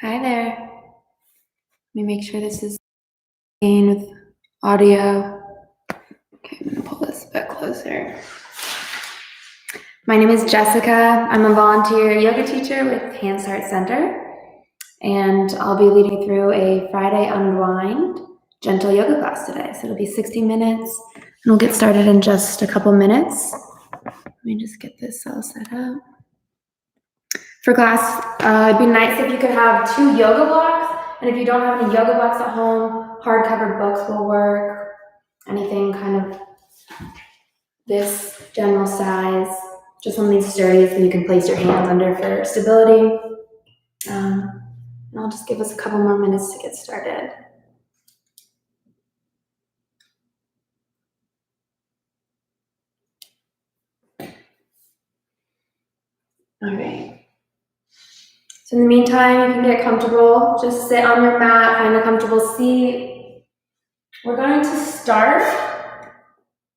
Hi there. Let me make sure this is in with audio. Okay, I'm gonna pull this a bit closer. My name is Jessica. I'm a volunteer yoga teacher with Hands Heart Center, and I'll be leading you through a Friday Unwind gentle yoga class today. So it'll be 60 minutes, and we'll get started in just a couple minutes. Let me just get this all set up. For class, it'd be nice if you could have 2 yoga blocks, and if you don't have any yoga blocks at home, hardcover books will work. Anything kind of this general size, just something sturdy so you can place your hands under for stability. And I'll just give us a couple more minutes to get started. All right. So in the meantime, you can get comfortable. Just sit on your mat, find a comfortable seat. We're going to start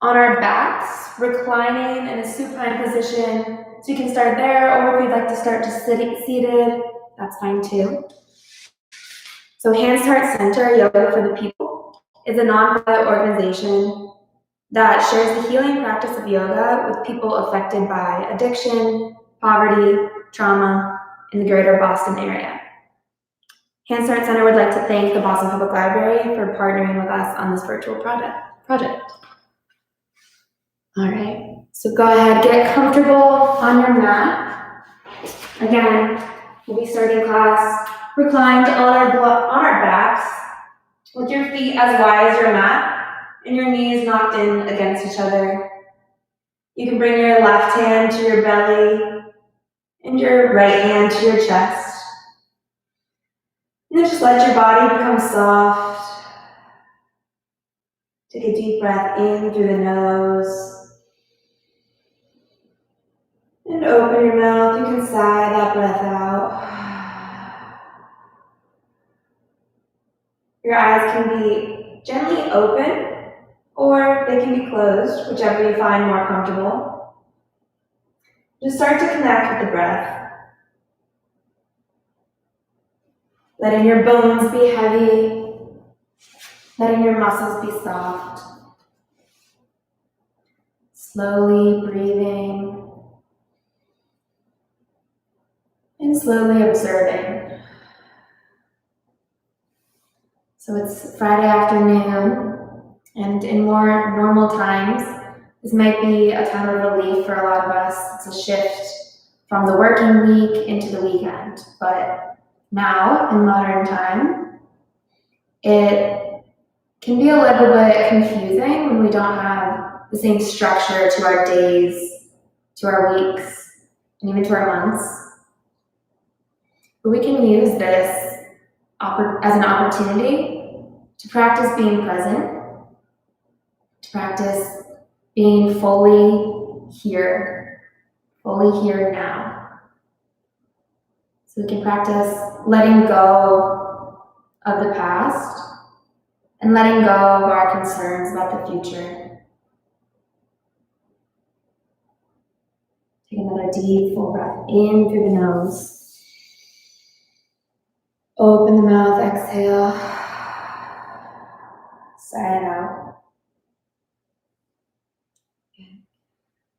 on our backs, reclining in a supine position. So you can start there, or if you'd like to start just seated, that's fine too. So Hands Heart Center Yoga for the People is a nonprofit organization that shares the healing practice of yoga with people affected by addiction, poverty, trauma in the greater Boston area. Hands Heart Center would like to thank the Boston Public Library for partnering with us on this virtual project. All right, so go ahead, get comfortable on your mat. Again, we'll be starting class reclined on our backs with your feet as wide as your mat and your knees knocked in against each other. You can bring your left hand to your belly and your right hand to your chest. And then just let your body become soft. Take a deep breath in through the nose. And open your mouth. You can sigh that breath out. Your eyes can be gently open or they can be closed, whichever you find more comfortable. Just start to connect with the breath. Letting your bones be heavy, letting your muscles be soft. Slowly breathing and slowly observing. So it's Friday afternoon, and in more normal times, this might be a time of relief for a lot of us. It's a shift from the working week into the weekend. But now, in modern time, it can be a little bit confusing when we don't have the same structure to our days, to our weeks, and even to our months. But we can use this as an opportunity to practice being present, to practice being fully here now. So we can practice letting go of the past and letting go of our concerns about the future. Take another deep, full breath in through the nose. Open the mouth, exhale. Sigh it out.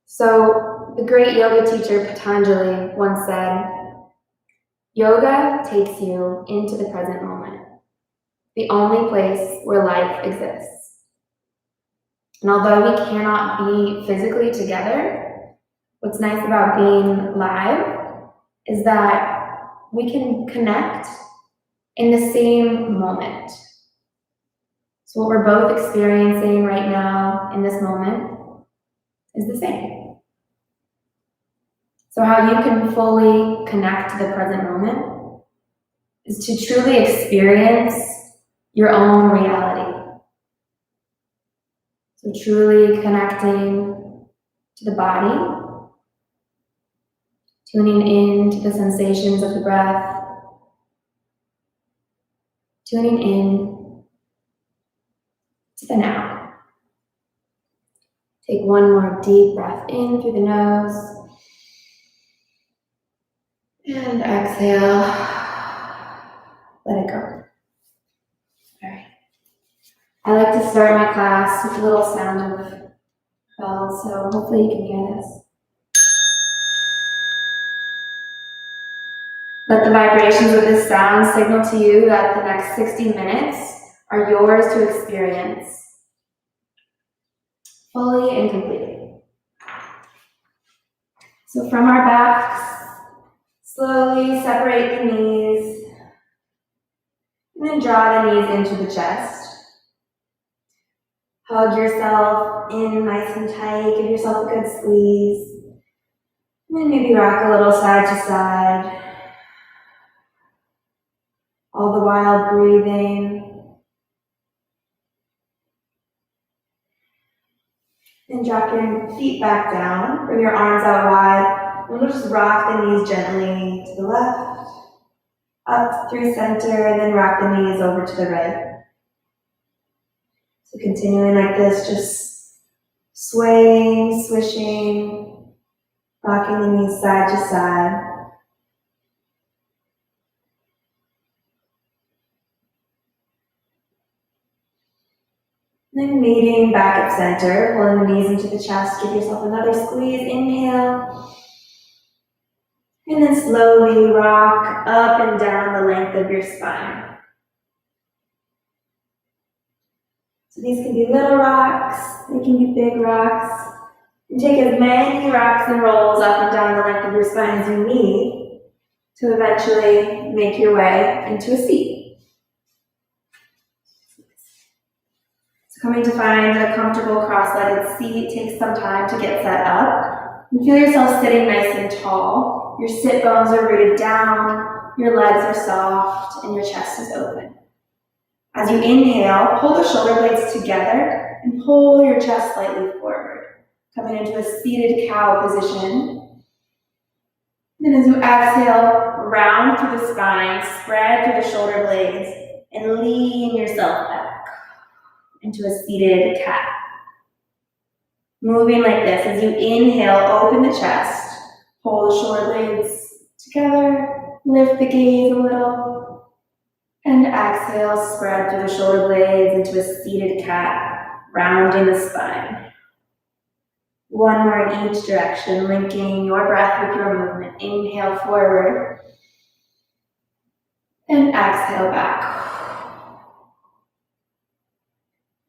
So the great yoga teacher Patanjali once said, yoga takes you into the present moment, the only place where life exists. And although we cannot be physically together, what's nice about being live is that we can connect in the same moment. So what we're both experiencing right now in this moment is the same. So how you can fully connect to the present moment is to truly experience your own reality. So truly connecting to the body, tuning in to the sensations of the breath, tuning in to the now. Take one more deep breath in through the nose and exhale. let it go. All right. I like to start my class with a little sound of bells, so hopefully you can hear this. Let the vibrations of this sound signal to you that the next 60 minutes are yours to experience fully and completely. So from our backs, slowly separate the knees, and then draw the knees into the chest. Hug yourself in nice and tight, give yourself a good squeeze. And then maybe rock a little side to side. All the while breathing. And drop your feet back down, bring your arms out wide. And we'll just rock the knees gently to the left, up through center, and then rock the knees over to the right. So continuing like this, just swaying, swishing, rocking the knees side to side. Then meeting back at center, pulling the knees into the chest, give yourself another squeeze, inhale. And then slowly rock up and down the length of your spine. So these can be little rocks, they can be big rocks. And take as many rocks and rolls up and down the length of your spine as you need to eventually make your way into a seat. So coming to find a comfortable cross-legged seat, take some time to get set up. And feel yourself sitting nice and tall. Your sit bones are rooted down, your legs are soft, and your chest is open. As you inhale, pull the shoulder blades together and pull your chest slightly forward, coming into a seated cow position. Then as you exhale, round through the spine, spread through the shoulder blades, and lean yourself back into a seated cat. Moving like this, as you inhale, open the chest, pull the shoulder blades together, lift the gaze a little, and exhale, spread through the shoulder blades into a seated cat, rounding the spine. One more in each direction, linking your breath with your movement. Inhale forward, and exhale back.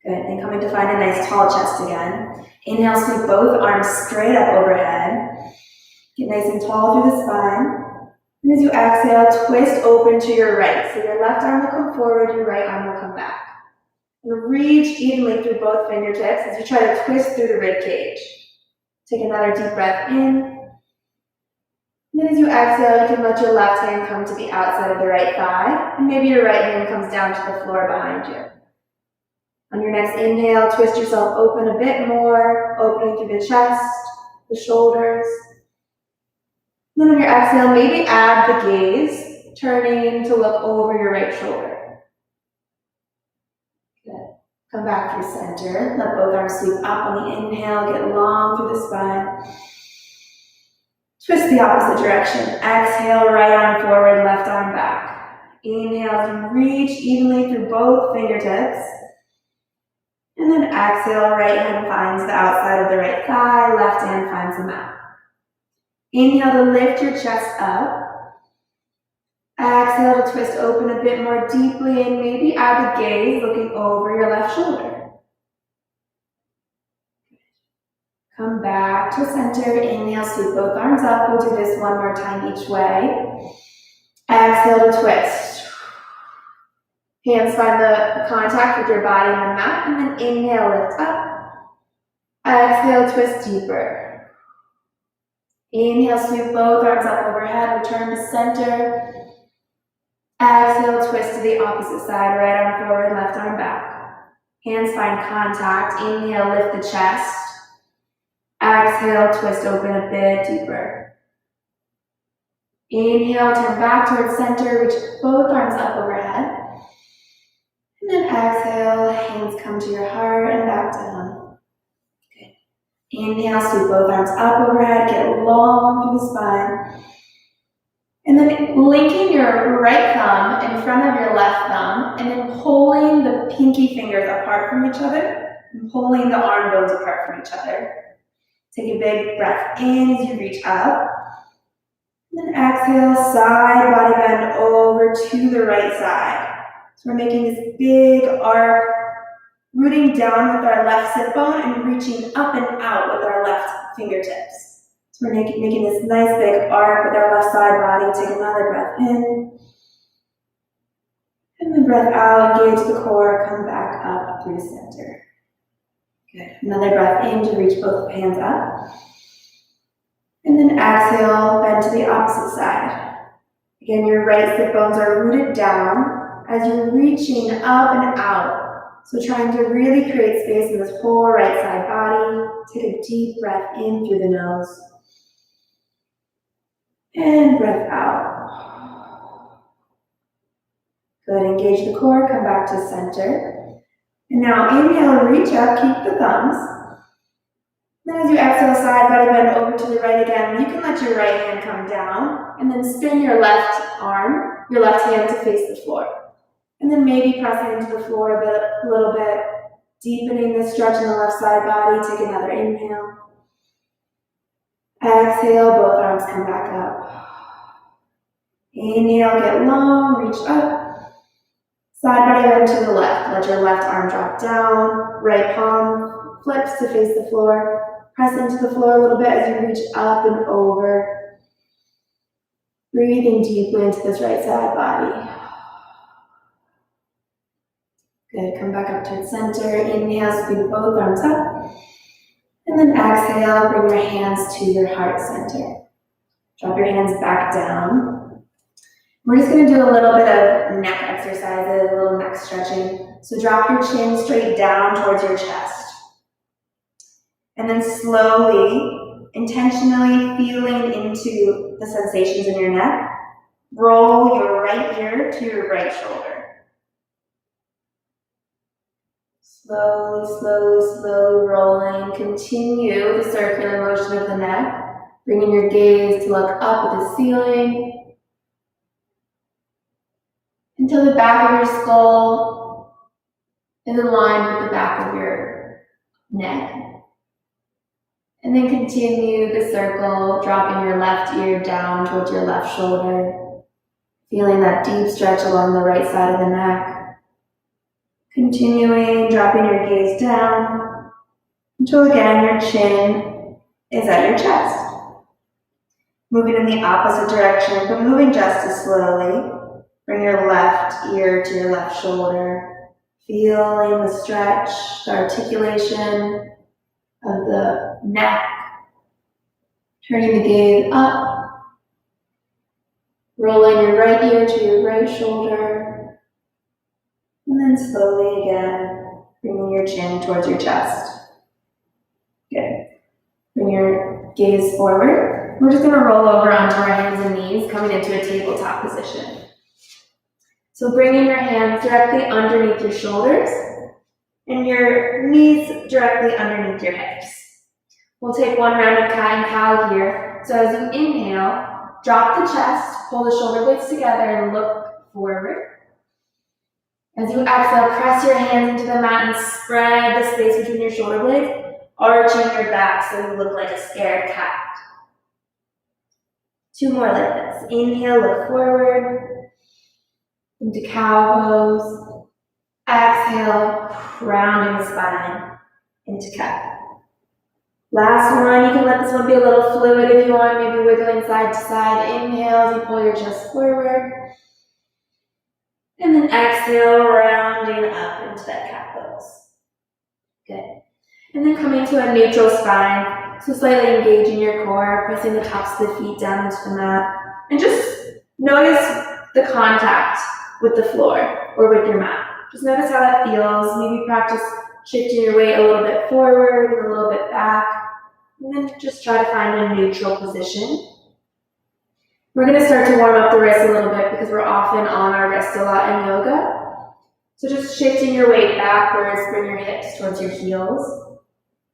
Good, then coming to find a nice tall chest again. Inhale, sweep both arms straight up overhead. Get nice and tall through the spine. And as you exhale, twist open to your right. So your left arm will come forward, your right arm will come back. And reach evenly through both fingertips as you try to twist through the rib cage. Take another deep breath in. And then as you exhale, you can let your left hand come to the outside of the right thigh. And maybe your right hand comes down to the floor behind you. On your next inhale, twist yourself open a bit more, opening through the chest, the shoulders. Then on your exhale, maybe add the gaze, turning to look over your right shoulder. Good. Come back through center. Let both arms sweep up on the inhale, get long through the spine. Twist the opposite direction. Exhale, right arm forward, left arm back. Inhale as you reach evenly through both fingertips. And then exhale, right hand finds the outside of the right thigh, left hand finds the mat. Inhale to lift your chest up. Exhale to twist open a bit more deeply and maybe add the gaze looking over your left shoulder. Come back to center. Inhale, sweep both arms up. We'll do this one more time each way. Exhale to twist. Hands find the contact with your body and the mat, and then inhale, lift up. Exhale, twist deeper. Inhale, sweep both arms up overhead, return to center. Exhale, twist to the opposite side, right arm forward, left arm back. Hands find contact. Inhale, lift the chest. Exhale, twist open a bit deeper. Inhale, turn back towards center, reach both arms up overhead. And then exhale, hands come to your heart and back down. Good. Inhale, sweep both arms up overhead, get long through the spine. And then linking your right thumb in front of your left thumb, and then pulling the pinky fingers apart from each other, and pulling the arm bones apart from each other. Take a big breath in as you reach up. And then exhale, side body bend over to the right side. So we're making this big arc, rooting down with our left sit bone and reaching up and out with our left fingertips. So we're making this nice big arc with our left side body. Take another breath in. And then breath out, engage the core, come back up through the center. Good. Another breath in to reach both hands up. And then exhale, bend to the opposite side. Again, your right sit bones are rooted down as you're reaching up and out. So trying to really create space in this whole right side body. Take a deep breath in through the nose. And breath out. Good, engage the core, come back to center. And now inhale, reach up, keep the thumbs. Then as you exhale, side body bend over to the right again. You can let your right hand come down and then spin your left arm, your left hand to face the floor. And then maybe pressing into the floor a little bit, deepening the stretch in the left side body. Take another inhale. Exhale, both arms come back up. Inhale, get long, reach up. Side body bend to the left. Let your left arm drop down. Right palm flips to face the floor. Press into the floor a little bit as you reach up and over. Breathing deeply into this right side body. Good, come back up to the center. Inhale, sweep both arms up. And then exhale, bring your hands to your heart center. Drop your hands back down. We're just going to do a little bit of neck exercises, a little neck stretching. So drop your chin straight down towards your chest. And then slowly, intentionally feeling into the sensations in your neck, roll your right ear to your right shoulder. Slowly, slowly, slowly rolling. Continue the circular motion of the neck, bringing your gaze to look up at the ceiling until the back of your skull is aligned with the back of your neck. And then continue the circle, dropping your left ear down towards your left shoulder, feeling that deep stretch along the right side of the neck. Continuing, dropping your gaze down until again your chin is at your chest. Moving in the opposite direction, but moving just as slowly. Bring your left ear to your left shoulder, feeling the stretch, the articulation of the neck, turning the gaze up, rolling your right ear to your right shoulder, and then slowly again, bringing your chin towards your chest. Good. Bring your gaze forward. We're just going to roll over onto our hands and knees, coming into a tabletop position. So bringing your hands directly underneath your shoulders, and your knees directly underneath your hips. We'll take one round of cat and cow here. So as you inhale, drop the chest, pull the shoulder blades together and look forward. As you exhale, press your hands into the mat and spread the space between your shoulder blades, arching your back so you look like a scared cat. Two more like this. Inhale, look forward into cow pose. Exhale, rounding the spine into cat. Last one, you can let this one be a little fluid if you want, maybe wiggling side to side. Inhale as you pull your chest forward. And then exhale, rounding up into that cat pose. Good. And then coming to a neutral spine. So slightly engaging your core, pressing the tops of the feet down into the mat. And just notice the contact with the floor or with your mat. Just notice how that feels. Maybe practice shifting your weight a little bit forward and a little bit back. And then just try to find a neutral position. We're going to start to warm up the wrists a little bit because we're often on our wrists a lot in yoga. So just shifting your weight backwards, bring your hips towards your heels.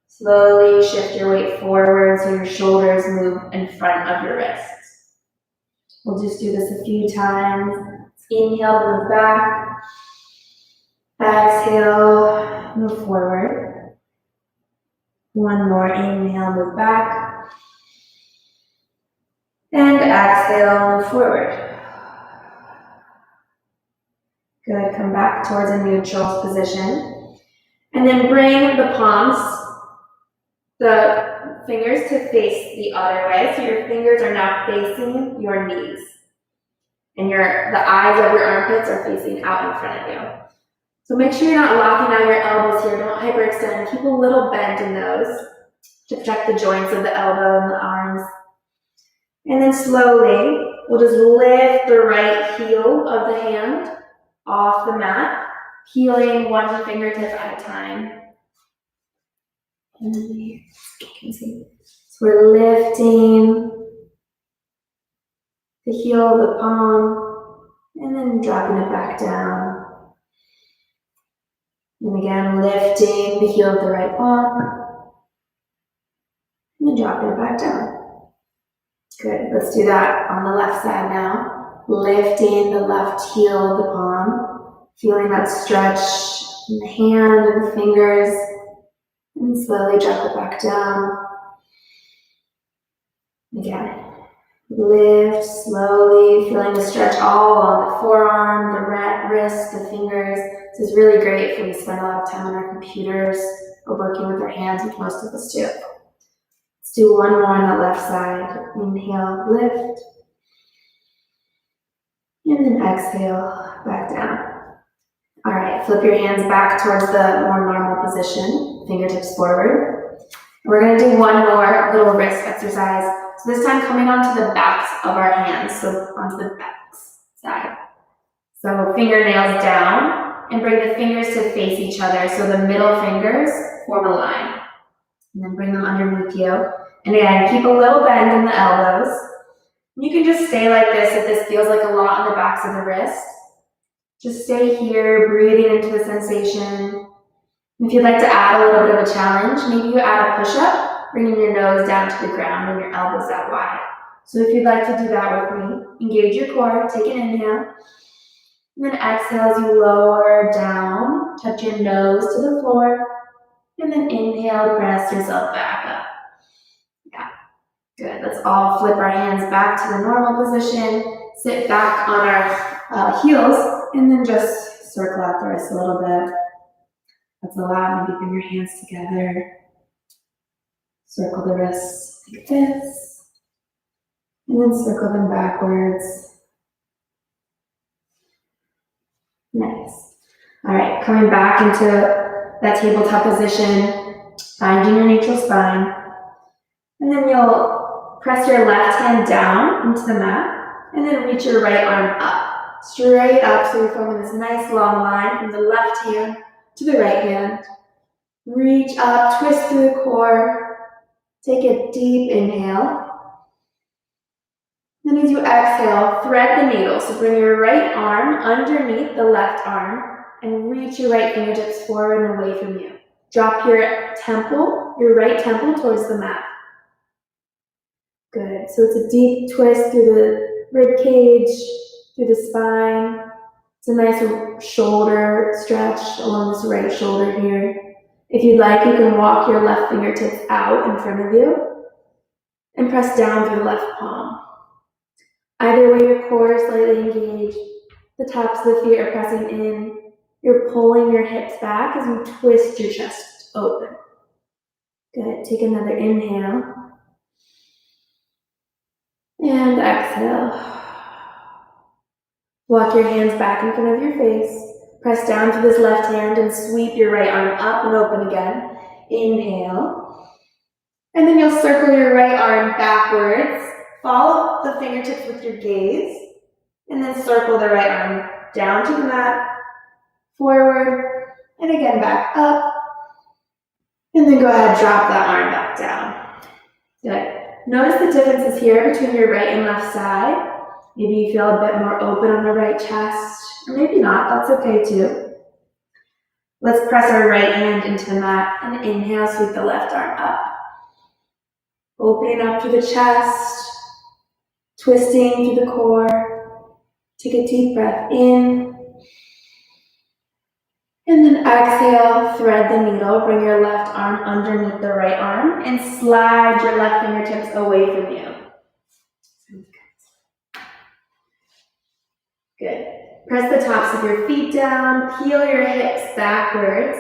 Slowly shift your weight forward so your shoulders move in front of your wrists. We'll just do this a few times. Inhale, move back. Exhale, move forward. One more, inhale, move back. And exhale, move forward. Good, come back towards a neutral position. And then bring the palms, the fingers to face the other way. So your fingers are now facing your knees. And the eyes of your armpits are facing out in front of you. So make sure you're not locking out your elbows here. Don't hyperextend. Keep a little bend in those to protect the joints of the elbow and the arms. And then slowly, we'll just lift the right heel of the hand off the mat, peeling one fingertip at a time. And then here, you can see. So we're lifting the heel of the palm, and then dropping it back down. And again, lifting the heel of the right palm, and then dropping it back down. Good, let's do that on the left side now. Lifting the left heel of the palm, feeling that stretch in the hand and the fingers, and then slowly drop it back down. Again. Lift slowly, feeling the stretch all along the forearm, the wrist, the fingers. This is really great if we spend a lot of time on our computers or working with our hands, which most of us do. Let's do one more on the left side. Inhale, lift. And then exhale, back down. All right, flip your hands back towards the more normal position, fingertips forward. We're going to do one more little wrist exercise. So this time coming onto the backs of our hands, so onto the backs side. So fingernails down, and bring the fingers to face each other. So the middle fingers form a line. And then bring them underneath you. And again, keep a little bend in the elbows. You can just stay like this if this feels like a lot on the backs of the wrist. Just stay here, breathing into the sensation. If you'd like to add a little bit of a challenge, maybe you add a push-up, bringing your nose down to the ground and your elbows out wide. So if you'd like to do that with me, engage your core, take an inhale, and then exhale as you lower down, touch your nose to the floor, and then inhale, press yourself back up. Yeah, good. Let's all flip our hands back to the normal position, sit back on our heels, and then just circle out the wrists a little bit. That's allowed. Maybe bring your hands together. Circle the wrists like this, and then circle them backwards. Nice. All right, coming back into that tabletop position, finding your neutral spine, and then you'll press your left hand down into the mat, and then reach your right arm up, straight up, so you're forming this nice long line from the left hand to the right hand. Reach up, twist through the core. Take a deep inhale. Then as you exhale, thread the needle. So bring your right arm underneath the left arm and reach your right fingertips forward and away from you. Drop your right temple towards the mat. Good. So it's a deep twist through the rib cage, through the spine. It's a nice shoulder stretch along this right shoulder here. If you'd like, you can walk your left fingertips out in front of you and press down through the left palm. Either way, your core is slightly engaged. The tops of the feet are pressing in. You're pulling your hips back as you twist your chest open. Good. Take another inhale. And exhale. Walk your hands back in front of your face. Press down to this left hand and sweep your right arm up and open again. Inhale. And then you'll circle your right arm backwards. Follow the fingertips with your gaze. And then circle the right arm down to the mat, forward, and again back up. And then go ahead, drop that arm back down. Good. Notice the differences here between your right and left side. Maybe you feel a bit more open on the right chest, or maybe not, that's okay too. Let's press our right hand into the mat and inhale, sweep the left arm up. Opening up to the chest, twisting through the core. Take a deep breath in. And then exhale, thread the needle, bring your left arm underneath the right arm and slide your left fingertips away from you. Good. Press the tops of your feet down, peel your hips backwards.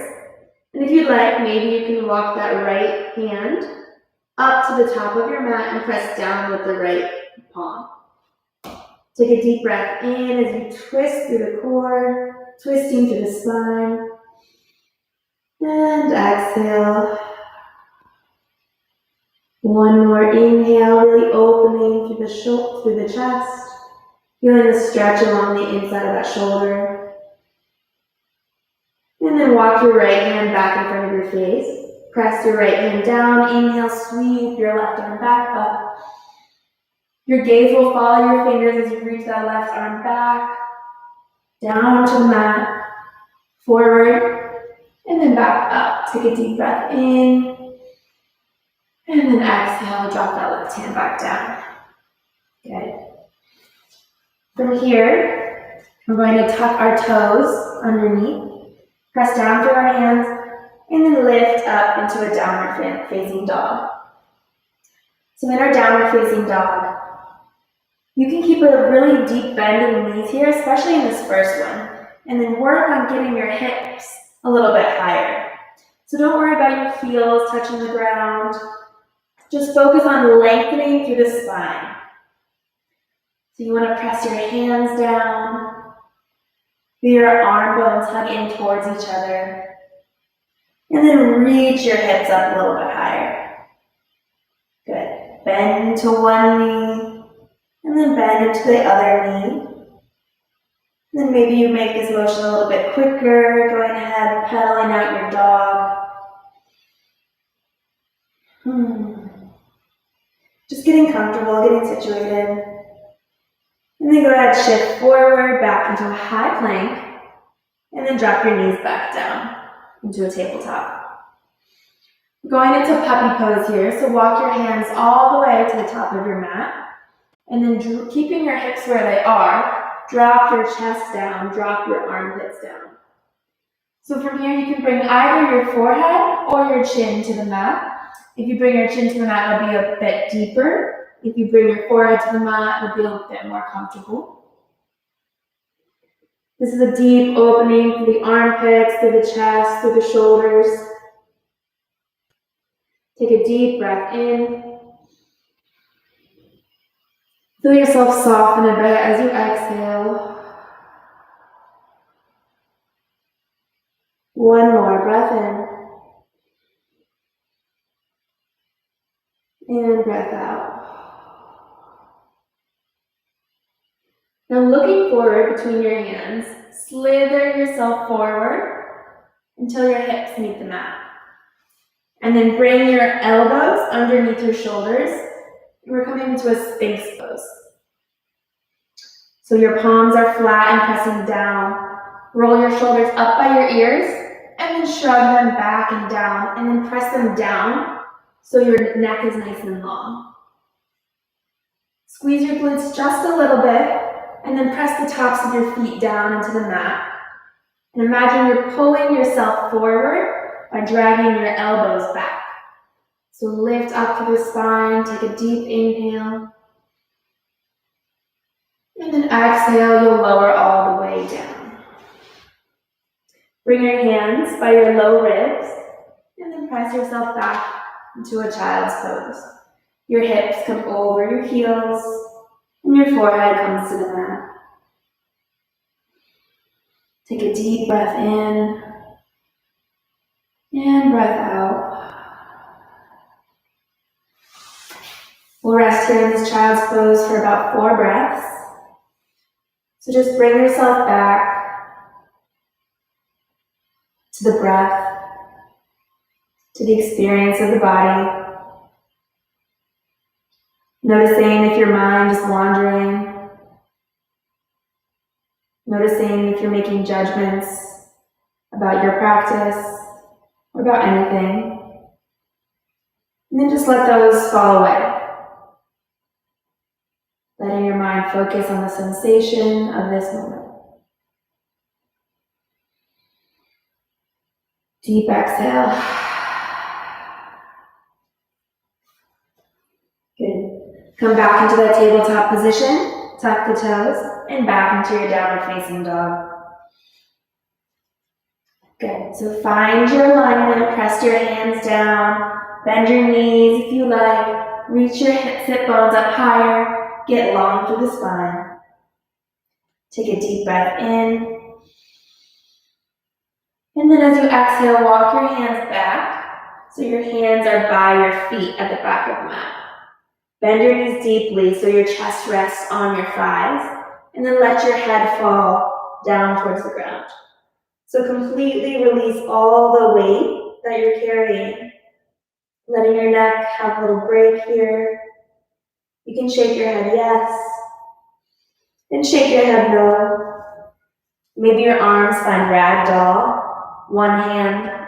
And if you'd like, maybe you can walk that right hand up to the top of your mat and press down with the right palm. Take a deep breath in as you twist through the core, twisting through the spine. And exhale. One more inhale, really opening through the chest. Feeling the stretch along the inside of that shoulder. And then walk your right hand back in front of your face. Press your right hand down. Inhale, sweep your left arm back up. Your gaze will follow your fingers as you reach that left arm back, down to the mat, forward, and then back up. Take a deep breath in, and then exhale, drop that left hand back down. Good. From here, we're going to tuck our toes underneath, press down through our hands, and then lift up into a downward facing dog. So in our downward facing dog, you can keep a really deep bend in the knees here, especially in this first one, and then work on getting your hips a little bit higher. So don't worry about your heels touching the ground. Just focus on lengthening through the spine. So you want to press your hands down, feel your arm bones hug in towards each other, and then reach your hips up a little bit higher. Good. Bend to one knee, and then bend into the other knee. Then maybe you make this motion a little bit quicker, going ahead, pedaling out your dog. Just getting comfortable, getting situated. And then go ahead, shift forward, back into a high plank, and then drop your knees back down into a tabletop. We're going into puppy pose here, so walk your hands all the way to the top of your mat, and then keeping your hips where they are, drop your chest down, drop your armpits down. So from here, you can bring either your forehead or your chin to the mat. If you bring your chin to the mat, it'll be a bit deeper. If you bring your forehead to the mat, it'll be a little bit more comfortable. This is a deep opening through the armpits, through the chest, through the shoulders. Take a deep breath in. Feel yourself soften a bit as you exhale. One more breath in. And breath out. Now looking forward between your hands, slither yourself forward until your hips meet the mat. And then bring your elbows underneath your shoulders. We're coming into a Sphinx pose. So your palms are flat and pressing down. Roll your shoulders up by your ears and then shrug them back and down and then press them down so your neck is nice and long. Squeeze your glutes just a little bit and then press the tops of your feet down into the mat. And imagine you're pulling yourself forward by dragging your elbows back. So lift up through the spine, take a deep inhale. And then exhale, you'll lower all the way down. Bring your hands by your low ribs and then press yourself back into a child's pose. Your hips come over your heels and your forehead comes to the mat. Take a deep breath in and breath out. We'll rest here in this child's pose for about 4 breaths. So just bring yourself back to the breath, to the experience of the body. Noticing if your mind is wandering. Noticing if you're making judgments about your practice or about anything. And then just let those fall away. letting your mind focus on the sensation of this moment. Deep exhale. Good. Come back into that tabletop position. Tuck the toes and back into your downward facing dog. Good. So find your alignment. Press your hands down. Bend your knees if you like. Reach your sit bones up higher. Get long through the spine. Take a deep breath in. And then as you exhale, walk your hands back so your hands are by your feet at the back of the mat. Bend your knees deeply so your chest rests on your thighs, and then let your head fall down towards the ground. So completely release all the weight that you're carrying, letting your neck have a little break here. You can shake your head yes, and shake your head no. Maybe your arms find ragdoll.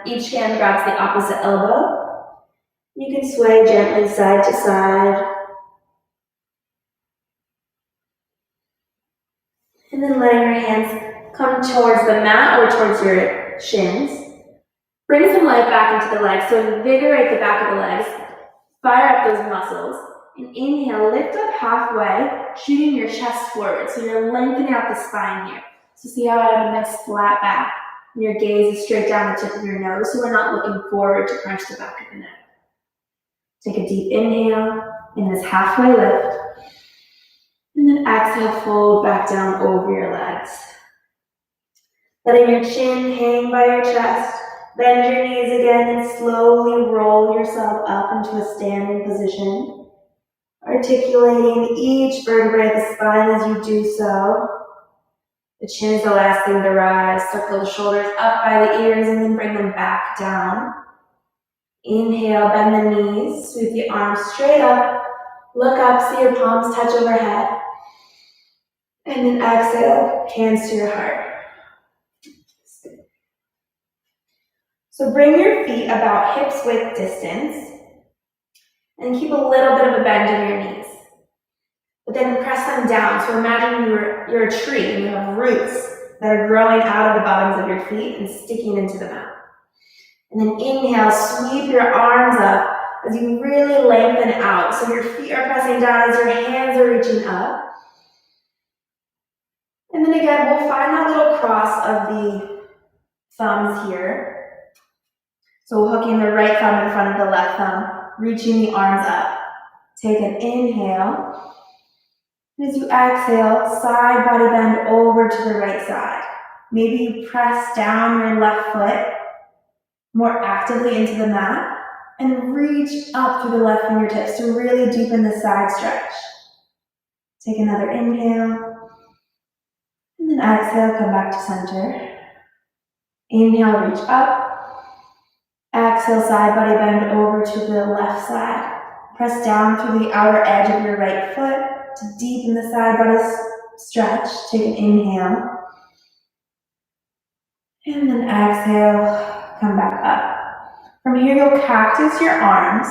Each hand grabs the opposite elbow. You can sway gently side to side. And then letting your hands come towards the mat or towards your shins. Bring some life back into the legs, so invigorate the back of the legs. Fire up those muscles. And inhale, lift up halfway, shooting your chest forward. So you're lengthening out the spine here. So see how I have a nice flat back. And your gaze is straight down the tip of your nose, so we're not looking forward to crunch the back of the neck. Take a deep inhale in this halfway lift. And then exhale, fold back down over your legs. Letting your chin hang by your chest. Bend your knees again and slowly roll yourself up into a standing position. Articulating each vertebrae of the spine as you do so. The chin is the last thing to rise. Circle the shoulders up by the ears and then bring them back down. Inhale, bend the knees, sweep the arms straight up. Look up, see your palms touch overhead. And then exhale, hands to your heart. So bring your feet about hips width distance and keep a little bit of a bend in your knees. But then press them down. So imagine you're a tree and you have roots that are growing out of the bottoms of your feet and sticking into the mat. And then inhale, sweep your arms up as you really lengthen out. So your feet are pressing down as your hands are reaching up. And then again, we'll find that little cross of the thumbs here. So hooking the right thumb in front of the left thumb, reaching the arms up. Take an inhale. And as you exhale, side body bend over to the right side. Maybe you press down your left foot more actively into the mat and reach up through the left fingertips to really deepen the side stretch. Take another inhale. And then exhale, come back to center. Inhale, reach up. Exhale, side body bend over to the left side. Press down through the outer edge of your right foot to deepen the side body stretch. Take an inhale. And then exhale, come back up. From here, you'll cactus your arms.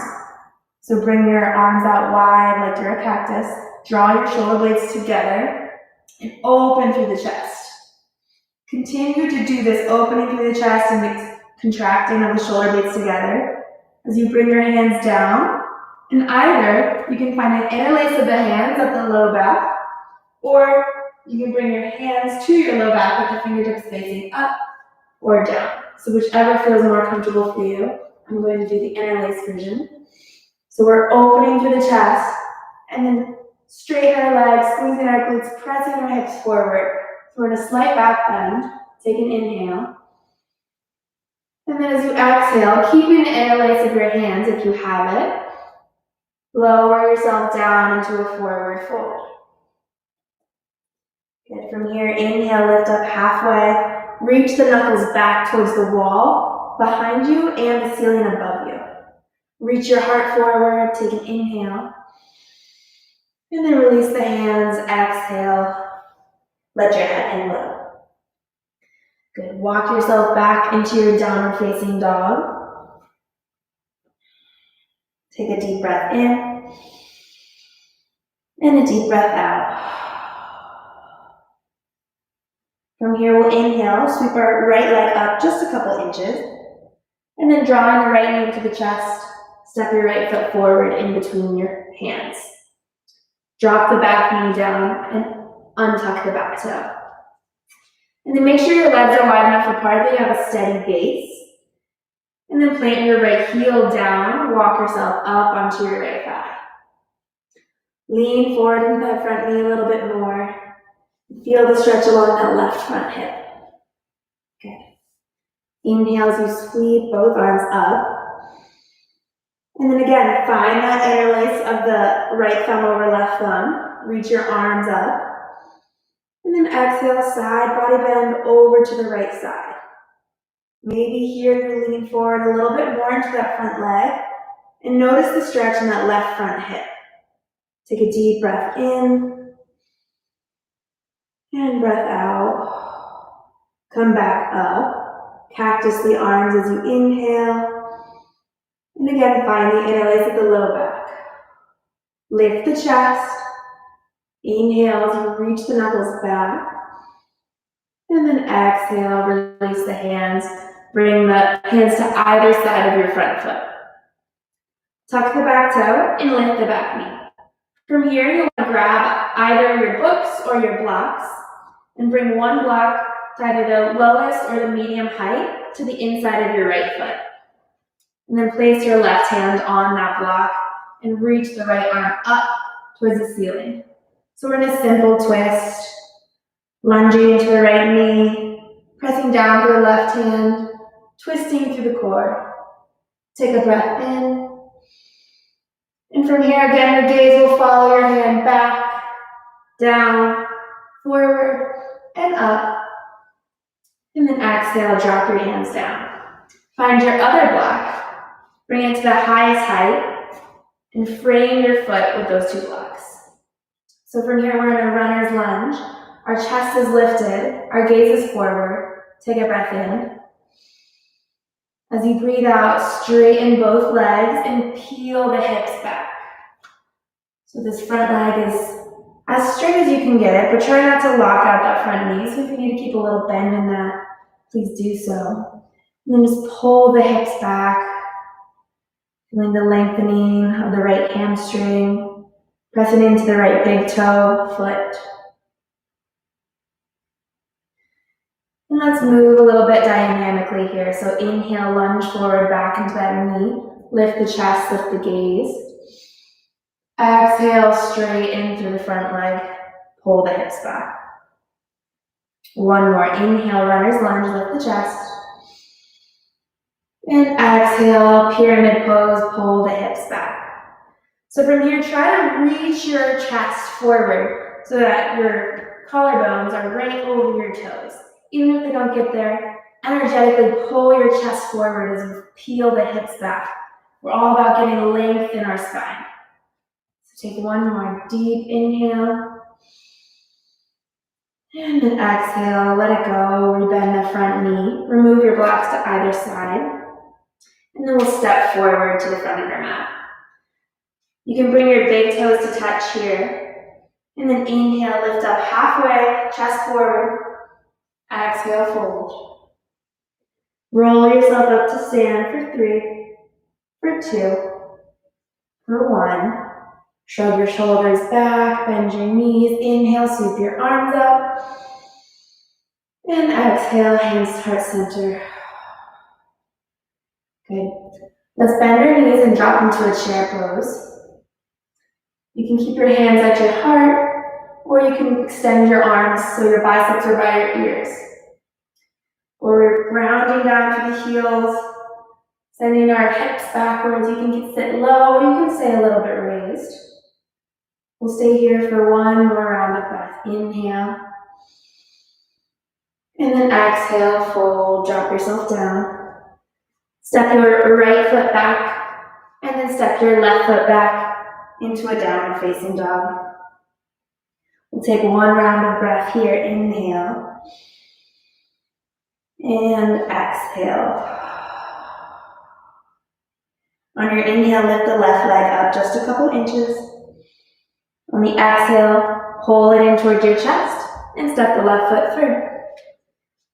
So bring your arms out wide like you're a cactus. Draw your shoulder blades together and open through the chest. Continue to do this, opening through the chest and contracting of the shoulder blades together as you bring your hands down. And either you can find an interlace of the hands at the low back, or you can bring your hands to your low back with the fingertips facing up or down. So whichever feels more comfortable for you. I'm going to do the interlace version. So we're opening through the chest and then straighten our legs, squeezing our glutes, pressing our hips forward. So we're in a slight back bend. Take an inhale. And then as you exhale, keeping the interlace of your hands if you have it, lower yourself down into a forward fold. Good. From here, inhale, lift up halfway. Reach the knuckles back towards the wall behind you and the ceiling above you. Reach your heart forward, take an inhale. And then release the hands, exhale. Let your head hang low. Good. Walk yourself back into your downward facing dog. Take a deep breath in. And a deep breath out. From here, we'll inhale, sweep our right leg up just a couple inches, and then drawing the right knee into the chest, step your right foot forward in between your hands. Drop the back knee down and untuck the back toe. And then make sure your legs are wide enough apart that you have a steady base. And then plant your right heel down, walk yourself up onto your right thigh. Lean forward into that front knee a little bit more. Feel the stretch along that left front hip. Good. Inhale as you sweep both arms up. And then again, find that interlace of the right thumb over left thumb. Reach your arms up. And then exhale, side body bend over to the right side. Maybe here you lean forward a little bit more into that front leg. And notice the stretch in that left front hip. Take a deep breath in. And breath out. Come back up. Cactus the arms as you inhale. And again, find the interlace of the low back. Lift the chest. Inhale as you reach the knuckles back. And then exhale, release the hands. Bring the hands to either side of your front foot. Tuck the back toe and lift the back knee. From here, you'll grab either your books or your blocks and bring one block to either the lowest or the medium height to the inside of your right foot. And then place your left hand on that block and reach the right arm up towards the ceiling. So we're in a simple twist, lunging into the right knee, pressing down through the left hand, twisting through the core. Take a breath in. And from here, again, your gaze will follow your hand back, down, forward, and up. And then exhale, drop your hands down. Find your other block, bring it to the highest height, and frame your foot with those two blocks. So from here, we're in a runner's lunge. Our chest is lifted, our gaze is forward. Take a breath in. As you breathe out, straighten both legs and peel the hips back. So this front leg is as straight as you can get it, but try not to lock out that front knee. So if you need to keep a little bend in that, please do so. And then just pull the hips back, feeling the lengthening of the right hamstring, pressing into the right big toe, foot. And let's move a little bit dynamically here. So inhale, lunge forward back into that knee. Lift the chest, lift the gaze. Exhale, straighten through the front leg. Pull the hips back. One more. Inhale, runner's lunge, lift the chest. And exhale, pyramid pose, pull the hips back. So from here, try to reach your chest forward so that your collarbones are right over your toes. Even if they don't get there, energetically pull your chest forward as you peel the hips back. We're all about getting length in our spine. So take one more deep inhale. And then exhale, let it go, rebend the front knee. Remove your blocks to either side. And then we'll step forward to the front of your mat. You can bring your big toes to touch here. And then inhale, lift up halfway, chest forward. Exhale, fold. Roll yourself up to stand for 3, for 2, for 1. Shrug your shoulders back, bend your knees. Inhale, sweep your arms up. And exhale, hands to heart center. Good. Let's bend our knees and drop into a chair pose. You can keep your hands at your heart, or you can extend your arms so your biceps are by your ears. Or we're grounding down to the heels, sending our hips backwards. You can sit low, or you can stay a little bit raised. We'll stay here for one more round of breath. Inhale. And then exhale, fold, drop yourself down. Step your right foot back, and then step your left foot back into a downward facing dog. We'll take one round of breath here. Inhale. And exhale. On your inhale, lift the left leg up just a couple inches. On the exhale, pull it in towards your chest and step the left foot through.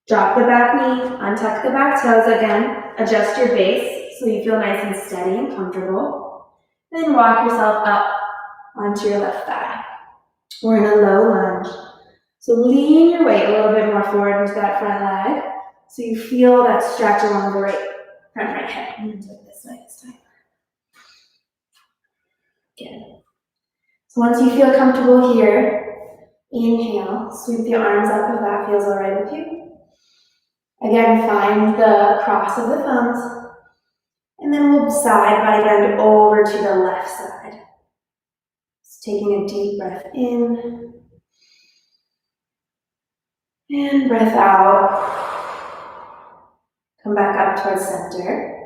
Drop the back knee, untuck the back toes again, adjust your base so you feel nice and steady and comfortable. Then walk yourself up onto your left thigh. We're in a low lunge. So lean your weight a little bit more forward into that front leg so you feel that stretch along the front right hip. I'm going to do it this way this time. Good. So once you feel comfortable here, inhale, sweep the arms up if that feels all right with you. Again, find the cross of the thumbs, and then we'll side body bend over to the left side. So taking a deep breath in, and breath out. Come back up towards center.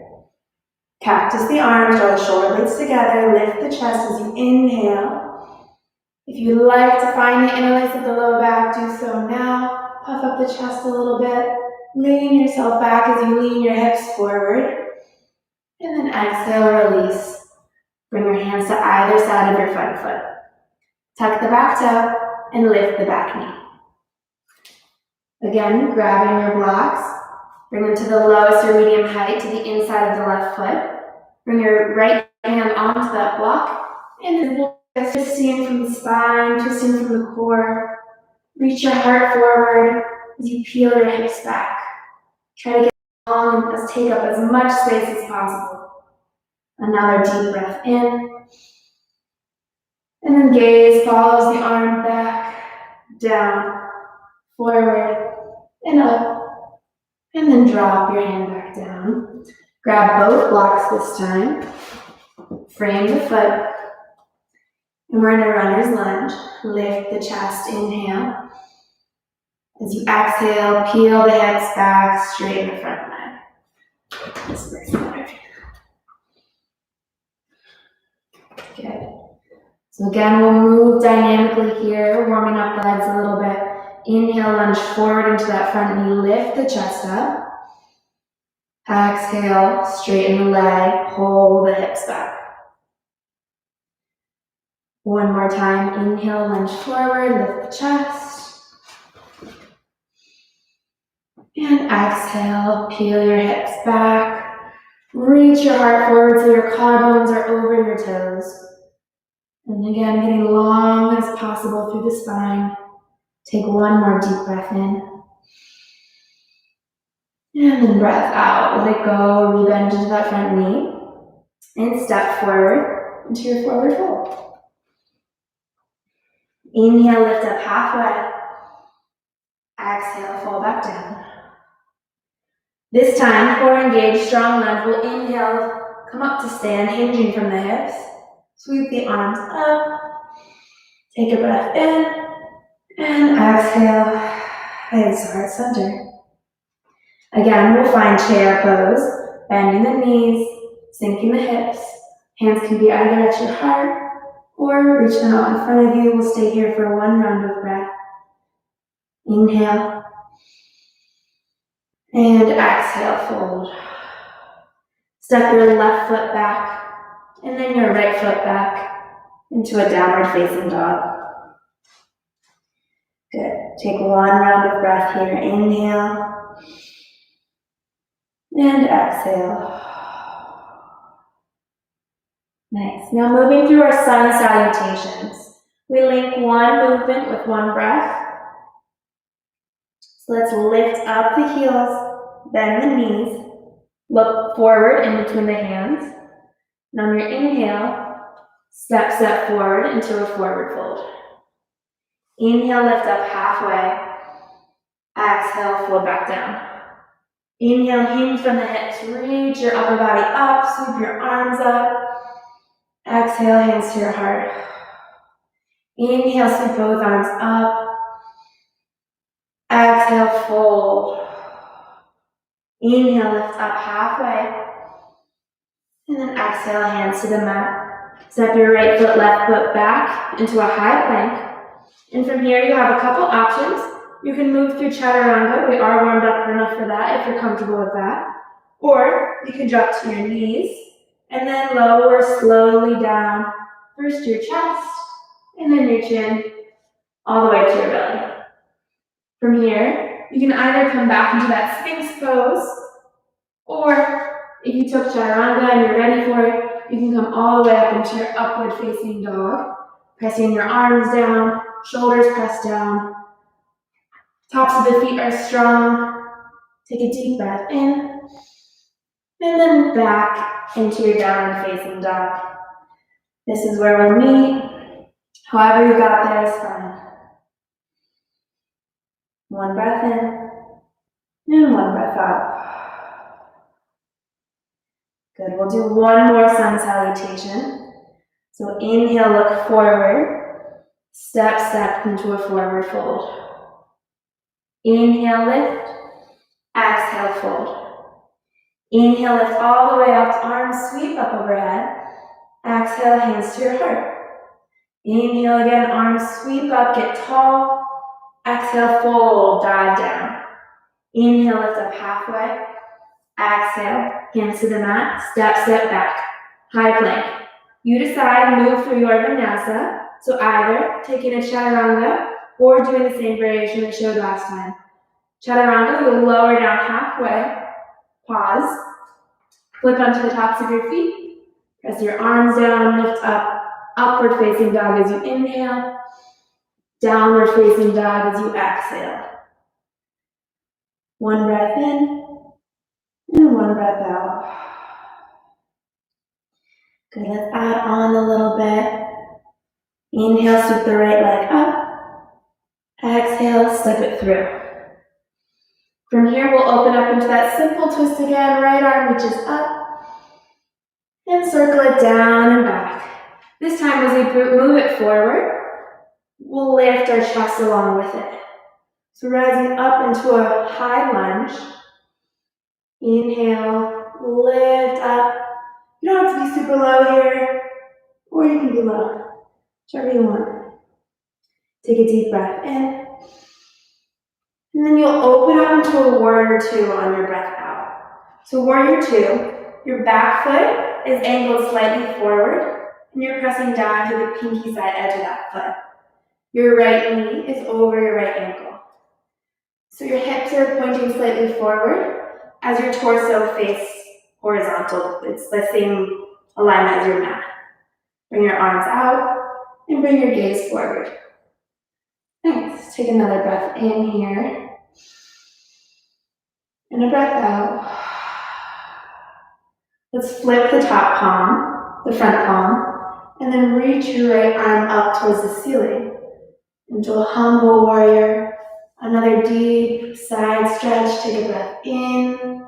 Cactus the arms, draw the shoulder blades together, lift the chest as you inhale. If you like to find the interlace of the low back, do so now. Puff up the chest a little bit. Lean yourself back as you lean your hips forward. And then exhale, release. Bring your hands to either side of your front foot. Tuck the back toe and lift the back knee. Again, grabbing your blocks. Bring them to the lowest or medium height to the inside of the left foot. Bring your right hand onto that block. And then we'll twisting from the spine, twisting from the core. Reach your heart forward as you peel your hips back. Try to get long and take up as much space as possible. Another deep breath in. And then gaze follows the arm back, down, forward, and up. And then drop your hand back down. Grab both blocks this time. Frame the foot. And we're in a runner's lunge. Lift the chest, inhale. As you exhale, peel the hips back, straighten the front leg. This works better. Good. So again, we'll move dynamically here, warming up the legs a little bit. Inhale, lunge forward into that front knee, lift the chest up. Exhale, straighten the leg, pull the hips back. One more time, inhale, lunge forward, lift the chest. And exhale, peel your hips back. Reach your heart forward so your collarbones are over your toes. And again, getting long as possible through the spine. Take one more deep breath in. And then breath out. Let it go. Rebend into that front knee. And step forward into your forward fold. Inhale, lift up halfway. Exhale, fall back down. This time, core engaged, strong lunge. We'll inhale, come up to stand, hinging from the hips. Sweep the arms up. Take a breath in. And exhale, head to heart center. Again, we'll find chair pose, bending the knees, sinking the hips. Hands can be either at your heart or reach them out in front of you. We'll stay here for one round of breath. Inhale. And exhale, fold. Step your left foot back and then your right foot back into a downward facing dog. Good. Take one round of breath here. Inhale. And exhale. Nice. Now moving through our sun salutations. We link one movement with one breath. So let's lift up the heels, bend the knees, look forward in between the hands. And on your inhale, step forward into a forward fold. Inhale, lift up halfway. Exhale, fold back down. Inhale, hinge from the hips. Reach your upper body up. Sweep your arms up. Exhale, hands to your heart. Inhale, sweep both arms up. Exhale, fold. Inhale, lift up halfway. And then exhale, hands to the mat. Step your right foot, left foot back into a high plank. And from here, you have a couple options. You can move through chaturanga. We are warmed up enough for that if you're comfortable with that. Or you can drop to your knees and then lower slowly down. First your chest and then your chin all the way to your belly. From here, you can either come back into that Sphinx pose, or if you took Chaturanga and you're ready for it, you can come all the way up into your upward facing dog, pressing your arms down, shoulders pressed down, tops of the feet are strong. Take a deep breath in, and then back into your downward facing dog. This is where we'll meet. However you got there is fine. One breath in, and one breath out. Good, we'll do one more sun salutation. So inhale, look forward. Step, step into a forward fold. Inhale, lift. Exhale, fold. Inhale, lift all the way up, arms sweep up overhead. Exhale, hands to your heart. Inhale again, arms sweep up, get tall. Exhale, fold, dive down. Inhale, lift up halfway. Exhale, hands to the mat, step, step back. High plank. You decide, move through your vinyasa. So either taking a chaturanga or doing the same variation we showed last time. Chaturanga, you'll lower down halfway. Pause. Flip onto the tops of your feet. Press your arms down, lift up. Upward facing dog as you inhale. Downward facing dog as you exhale. One breath in, and one breath out. Good, let's add on a little bit. Inhale, sweep the right leg up. Exhale, step it through. From here, we'll open up into that simple twist again. Right arm reaches up. And circle it down and back. This time, as we move it forward, we'll lift our chest along with it. So rising up into a high lunge. Inhale, lift up. You don't have to be super low here, or you can be low, whichever you want. Take a deep breath in. And then you'll open up into a warrior two on your breath out. So warrior two, your back foot is angled slightly forward, and you're pressing down to the pinky side edge of that foot. Your right knee is over your right ankle. So your hips are pointing slightly forward as your torso faces horizontal. It's the same alignment as your mat. Bring your arms out and bring your gaze forward. Nice. Take another breath in here. And a breath out. Let's flip the top palm, the front palm, and then reach your right arm up towards the ceiling. Into a humble warrior. Another deep side stretch. Take a breath in.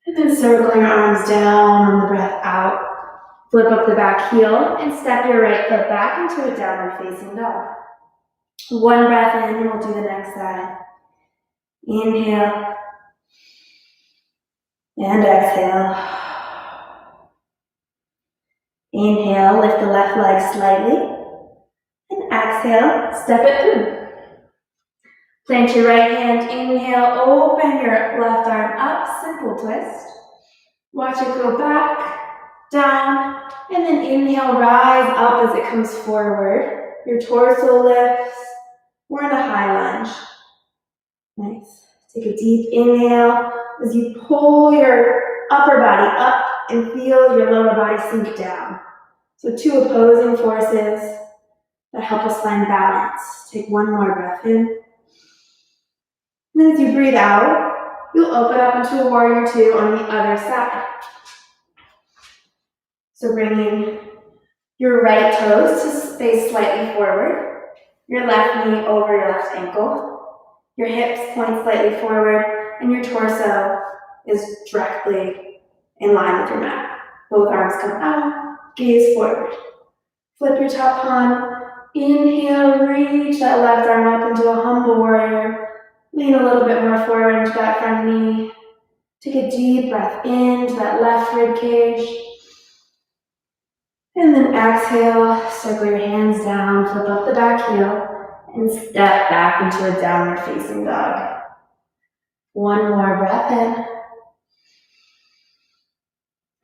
And then circle your arms down on the breath out. Flip up the back heel and step your right foot back into a downward facing dog. One breath in and we'll do the next side. Inhale. And exhale. Inhale, lift the left leg slightly. And exhale, step it through. Plant your right hand, inhale, open your left arm up, simple twist. Watch it go back, down, and then inhale, rise up as it comes forward. Your torso lifts. We're in a high lunge. Nice. Take a deep inhale as you pull your upper body up and feel your lower body sink down. So two opposing forces that help us find balance. Take one more breath in. And then as you breathe out, you'll open up into a warrior two on the other side. So bringing your right toes to face slightly forward, your left knee over your left ankle, your hips point slightly forward, and your torso is directly in line with your mat. Both arms come out, gaze forward. Flip your top palm, inhale, reach that left arm up into a humble warrior. Lean a little bit more forward into that front knee. Take a deep breath into that left rib cage. And then exhale, circle your hands down, flip up the back heel, and step back into a downward facing dog. One more breath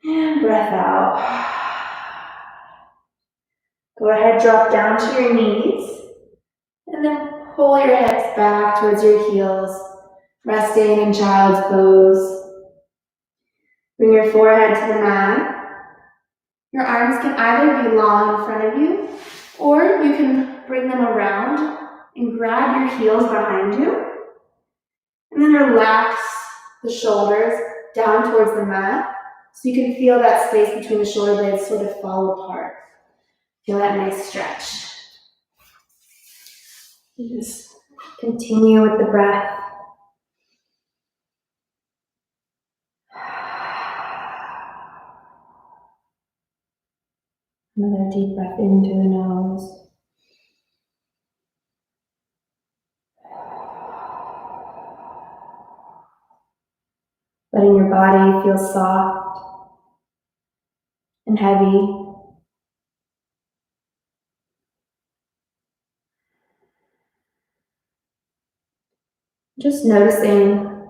in. And breath out. Go ahead, drop down to your knees, and then pull your hips back towards your heels, resting in child's pose. Bring your forehead to the mat. Your arms can either be long in front of you, or you can bring them around and grab your heels behind you. And then relax the shoulders down towards the mat, so you can feel that space between the shoulder blades sort of fall apart. Feel that nice stretch. You just continue with the breath. Another deep breath in through the nose. Letting your body feel soft and heavy. Just noticing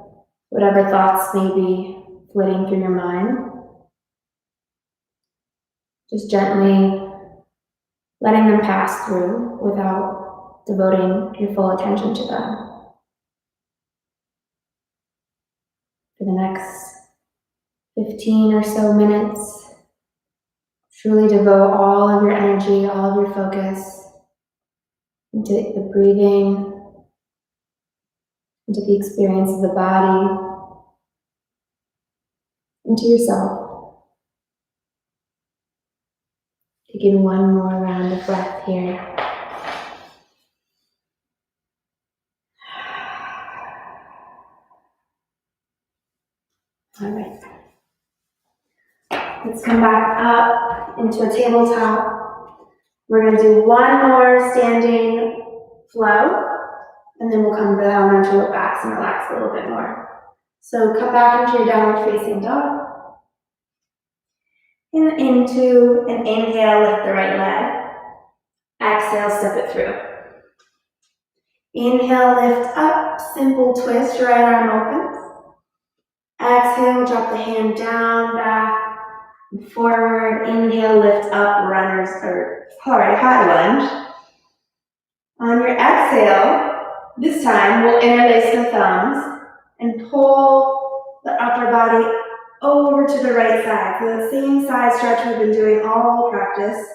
whatever thoughts may be flitting through your mind. Just gently letting them pass through without devoting your full attention to them. For the next 15 or so minutes, truly devote all of your energy, all of your focus into the breathing, into the experience of the body, into yourself. Taking one more round of breath here. All right. Let's come back up into a tabletop. We're going to do one more standing flow, and then we'll come down onto our backs and relax a little bit more. So come back into your downward facing dog. And into an inhale, lift the right leg. Exhale, step it through. Inhale, lift up, simple twist, right arm opens. Exhale, drop the hand down, back, and forward. Inhale, lift up, high lunge. On your exhale, this time we'll interlace the thumbs and pull the upper body over to the right side. So the same side stretch we've been doing all practice.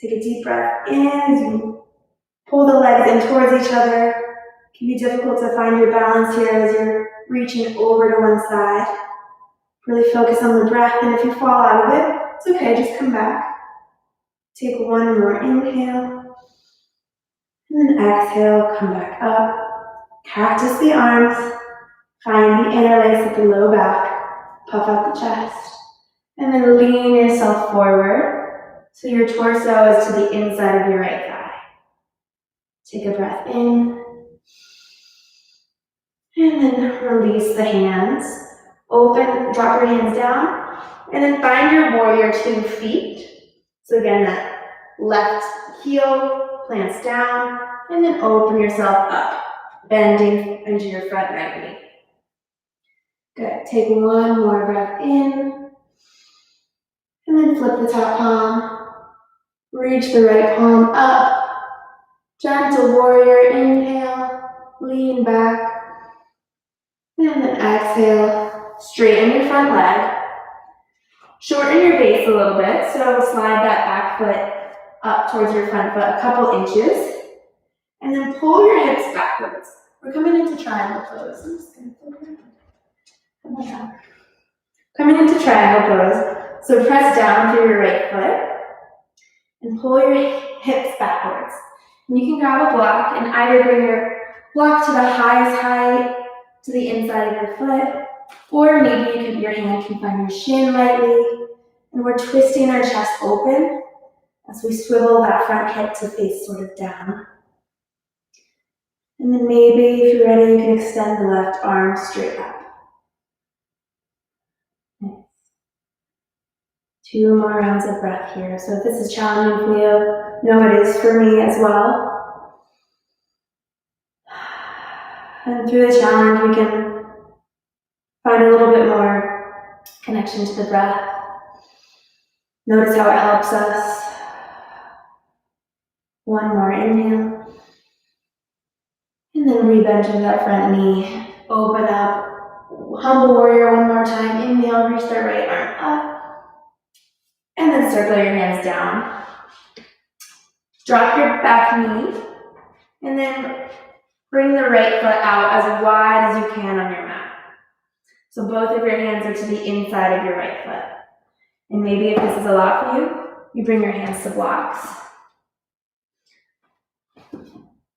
Take a deep breath in as you pull the legs in towards each other. It can be difficult to find your balance here as you're reaching over to one side. Really focus on the breath, and if you fall out of it, it's okay, just come back. Take one more inhale, and then exhale, come back up. Cactus the arms, find the interlace at the low back, puff out the chest, and then lean yourself forward so your torso is to the inside of your right thigh. Take a breath in, and then release the hands. Open, drop your hands down, and then find your warrior 2 feet. So again, that left heel plants down, and then open yourself up, bending into your front right knee. Good, take one more breath in, and then flip the top palm, reach the right palm up, gentle warrior, inhale, lean back, and then exhale, straighten your front leg, shorten your base a little bit, so slide that back foot up towards your front foot a couple inches, and then pull your hips backwards. We're coming into triangle pose. I'm just going to pull it around. Coming into triangle pose, so press down through your right foot, and pull your hips backwards. And you can grab a block and either bring your block to the highest height, to the inside of your foot, or maybe your hand can find your shin lightly, and we're twisting our chest open as we swivel that front hip to face sort of down. And then maybe, if you're ready, you can extend the left arm straight up. Nice. 2 more rounds of breath here. So if this is challenging for you, know it is for me as well. And through the challenge, we can find a little bit more connection to the breath. Notice how it helps us One more inhale. And then re-bend into that front knee. Open up. Humble warrior one more time. Inhale, reach the right arm up. And then circle your hands down. Drop your back knee. And then bring the right foot out as wide as you can on your mat. So both of your hands are to the inside of your right foot. And maybe if this is a lot for you, you bring your hands to blocks.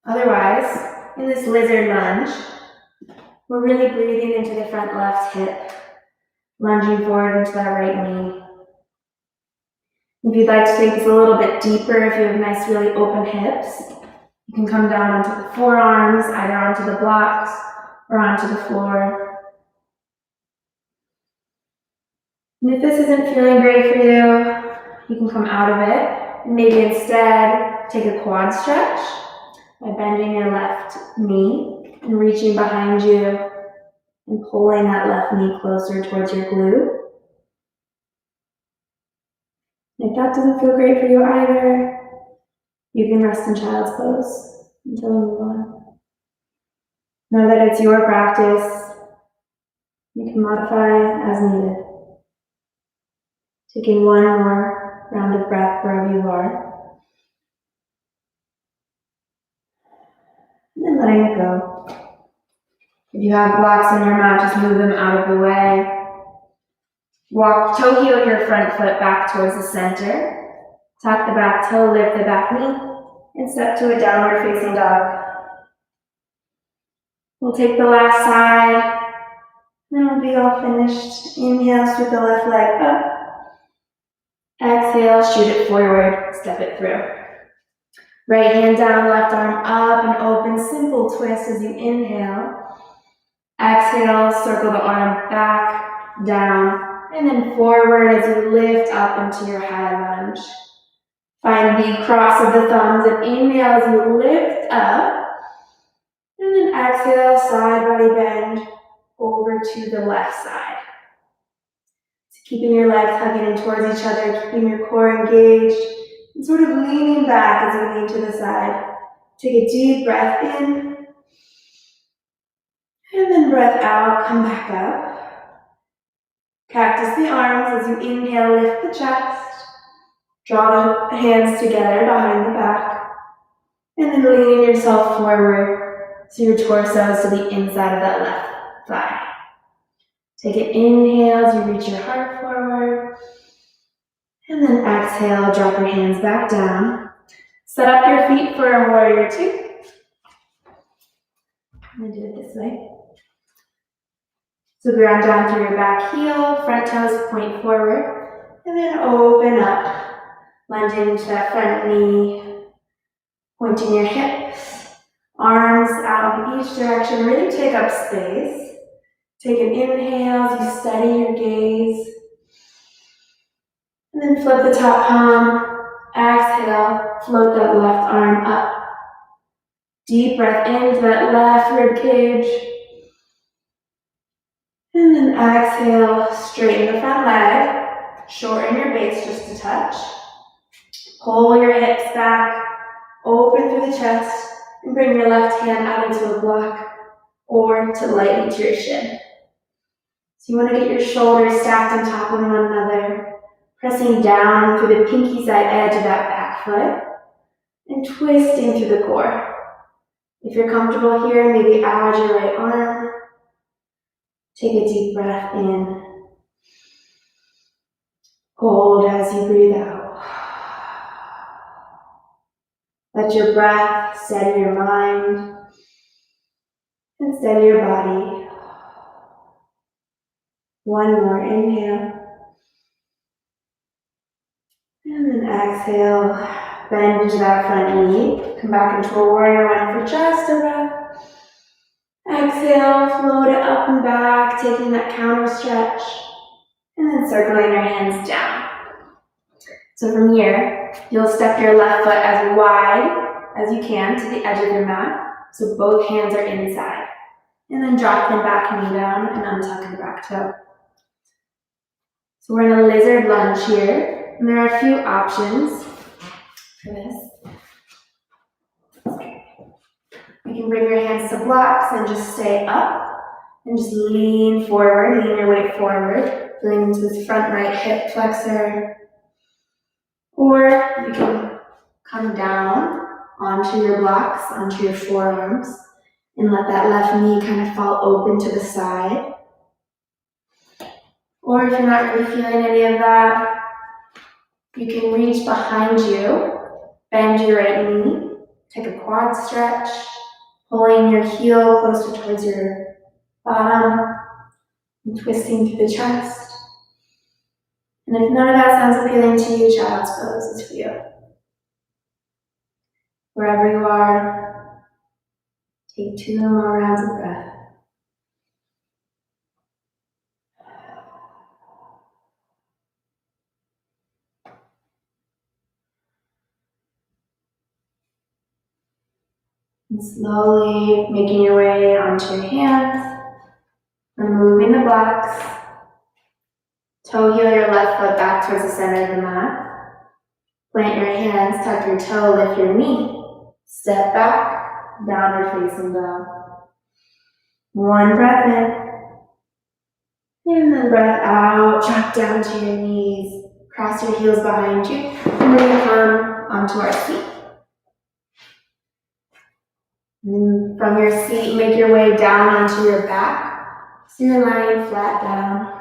Otherwise, in this lizard lunge, we're really breathing into the front left hip, lunging forward into that right knee. If you'd like to take this a little bit deeper, if you have nice, really open hips, you can come down onto the forearms, either onto the blocks or onto the floor. And if this isn't feeling great for you, you can come out of it and maybe instead take a quad stretch by bending your left knee and reaching behind you and pulling that left knee closer towards your glute. If that doesn't feel great for you either, you can rest in child's pose until we move on. Know that it's your practice. You can modify as needed. Taking one more round of breath wherever you are. And then letting it go. If you have blocks on your mat, just move them out of the way. Walk, toe heel your front foot back towards the center. Tuck the back toe, lift the back knee, and step to a downward facing dog. We'll take the last side, then we'll be all finished. Inhale, sweep the left leg up. Exhale, shoot it forward, step it through. Right hand down, left arm up and open, simple twist as you inhale. Exhale, circle the arm back, down, and then forward as you lift up into your high lunge. Find the cross of the thumbs and inhale as you lift up. And then exhale, side body bend over to the left side. Keeping your legs hugging in towards each other, keeping your core engaged, and sort of leaning back as you lean to the side. Take a deep breath in, and then breath out, come back up. Cactus the arms as you inhale, lift the chest. Draw the hands together behind the back, and then leaning yourself forward so your torso is to the inside of that left thigh. Take an inhale as you reach your heart forward. And then exhale, drop your hands back down. Set up your feet for a warrior two. I'm going to do it this way. So ground down through your back heel, front toes point forward, and then open up. Lunging into that front knee, pointing your hips, arms out in each direction. Really take up space. Take an inhale as you steady your gaze. And then flip the top palm. Exhale, float that left arm up. Deep breath into that left rib cage. And then exhale, straighten the front leg. Shorten your base just a touch. Pull your hips back. Open through the chest. And bring your left hand out into a block or to lightly to your shin. So you want to get your shoulders stacked on top of one another, pressing down through the pinky side edge of that back foot, and twisting through the core. If you're comfortable here, maybe add your right arm. Take a deep breath in. Hold as you breathe out. Let your breath steady your mind and steady your body. One more inhale. And then exhale, bend into that front knee. Come back into a warrior one for just a breath. Exhale, float it up and back, taking that counter stretch. And then circling your hands down. So from here, you'll step your left foot as wide as you can to the edge of your mat. So both hands are inside. And then drop the back knee down and untuck the back toe. So we're in a lizard lunge here, and there are a few options for this. You can bring your hands to blocks and just stay up and just lean forward, lean your weight forward, feeling into this front right hip flexor. Or you can come down onto your blocks, onto your forearms, and let that left knee kind of fall open to the side. Or if you're not really feeling any of that, you can reach behind you, bend your right knee, take a quad stretch, pulling your heel closer towards your bottom, and twisting through the chest. And if none of that sounds appealing to you, child's pose is for you. Wherever you are, take 2 more rounds of breath. And slowly making your way onto your hands, removing the blocks. Toe heel your left foot back towards the center of the mat. Plant your hands, tuck your toe, lift your knee. Step back, downward facing dog. 1 breath in, and then breath out. Drop down to your knees. Cross your heels behind you, and then we come onto our feet. And then from your seat, make your way down onto your back, so you're lying flat down.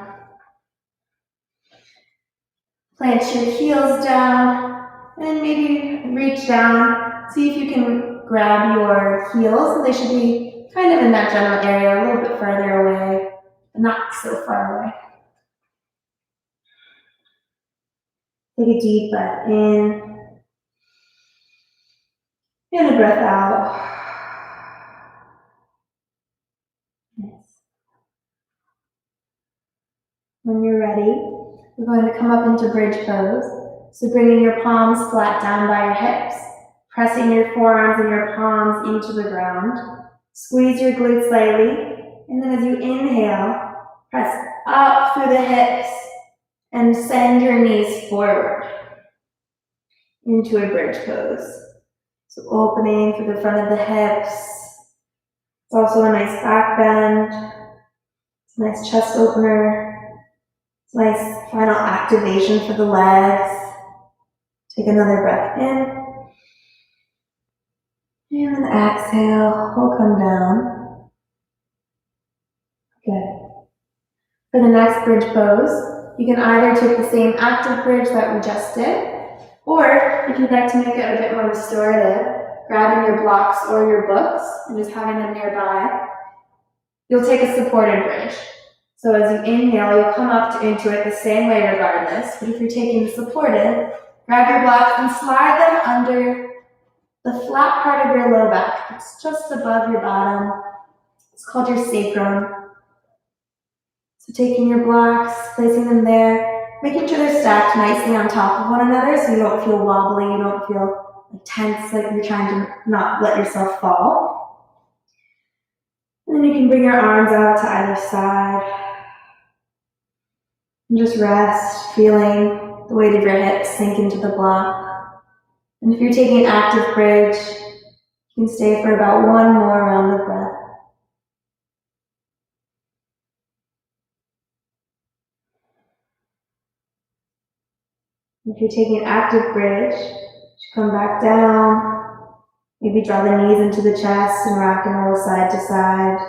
Plant your heels down, and maybe reach down. See if you can grab your heels. They should be kind of in that general area, a little bit further away, but not so far away. Take a deep breath in, and a breath out. Nice. When you're ready, we're going to come up into bridge pose. So bringing your palms flat down by your hips, pressing your forearms and your palms into the ground. Squeeze your glutes slightly, and then as you inhale, press up through the hips and send your knees forward into a bridge pose. So opening through the front of the hips. It's also a nice back bend. It's a nice chest opener. It's a nice final activation for the legs. Take another breath in. And then exhale, we'll come down. Good. For the next bridge pose, you can either take the same active bridge that we just did, or if you'd like to make it a bit more restorative, grabbing your blocks or your books and just having them nearby, you'll take a supported bridge. So as you inhale, you'll come up into it the same way regardless, but if you're taking the supported, grab your blocks and slide them under the flat part of your low back. It's just above your bottom. It's called your sacrum. So taking your blocks, placing them there, making sure they're stacked nicely on top of one another so you don't feel wobbly, you don't feel tense, like you're trying to not let yourself fall. And then you can bring your arms out to either side. And just rest, feeling the weight of your hips sink into the block. And if you're taking an active bridge, you can stay for about 1 more round of breath. If you're taking an active bridge, come back down. Maybe draw the knees into the chest and rock and roll side to side.